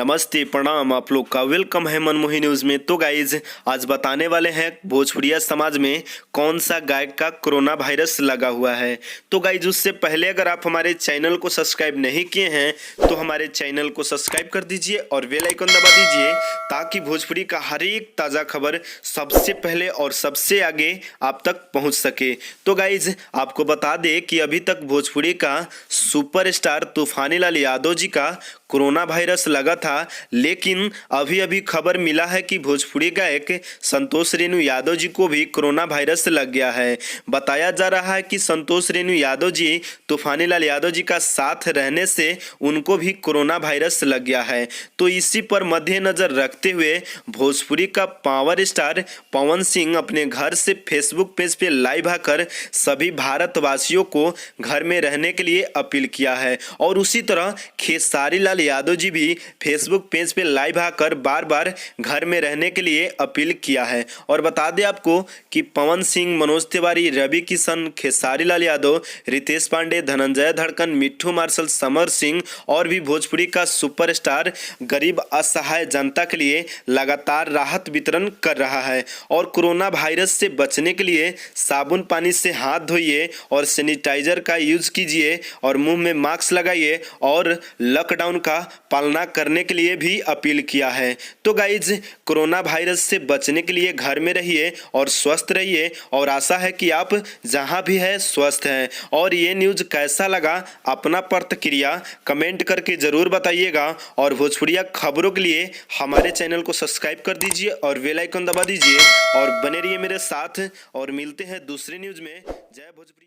नमस्ते प्रणाम, आप लोग का वेलकम है मनमोही न्यूज़ में। तो गाइज आज बताने वाले हैं भोजपुरिया समाज में कौन सा गायक का कोरोना वायरस लगा हुआ है। तो गाइज उससे पहले अगर आप हमारे चैनल को सब्सक्राइब नहीं किए हैं तो हमारे चैनल को सब्सक्राइब कर दीजिए और बेल आइकन दबा दीजिए ताकि भोजपुरी का हर एक ताज़ा खबर सबसे पहले और सबसे आगे आप तक पहुँच सके। तो गाइज आपको बता दें कि अभी तक भोजपुरी का सुपरस्टार तूफानी लाल यादव जी का कोरोना वायरस लगा था, लेकिन अभी अभी खबर मिला है कि भोजपुरी गायक संतोष रेणु यादव जी को भी कोरोना वायरस लग गया है। बताया जा रहा है कि संतोष रेणु यादव जी तूफानी लाल यादव जी का साथ रहने से उनको भी कोरोना वायरस लग गया है। तो इसी पर मद्देनजर रखते हुए भोजपुरी का पावर स्टार पवन सिंह अपने घर से फेसबुक पेज पे लाइव आकर सभी भारतवासियों को घर में रहने के लिए अपील किया है। और उसी तरह खेसारी लाल यादव जी भी फेसबुक पेज पे लाइव आकर बार बार घर में रहने के लिए अपील किया है। और बता दें आपको कि पवन सिंह, मनोज तिवारी, रवि किशन, खेसारी लाल यादव, रितेश पांडे, धनंजय धड़कन, मिट्ठू मार्शल, समर सिंह और भी भोजपुरी का सुपरस्टार गरीब असहाय जनता के लिए लगातार राहत वितरण कर रहा है। और कोरोना वायरस से बचने के लिए साबुन पानी से हाथ धोइए और सैनिटाइजर का यूज कीजिए और मुंह में मास्क लगाइए और लॉकडाउन का पालना करने के लिए भी अपील किया है। तो गाइज कोरोना वायरस से बचने के लिए घर में रहिए और स्वस्थ रहिए और आशा है कि आप जहां भी है स्वस्थ हैं। और ये न्यूज़ कैसा लगा अपना प्रतिक्रिया कमेंट करके ज़रूर बताइएगा और भोजपुरिया खबरों के लिए हमारे चैनल को सब्सक्राइब कर दीजिए और बेल आइकन दबा दीजिए और बने रहिए मेरे साथ और मिलते हैं दूसरे न्यूज़ में। जय भोजपुरिया।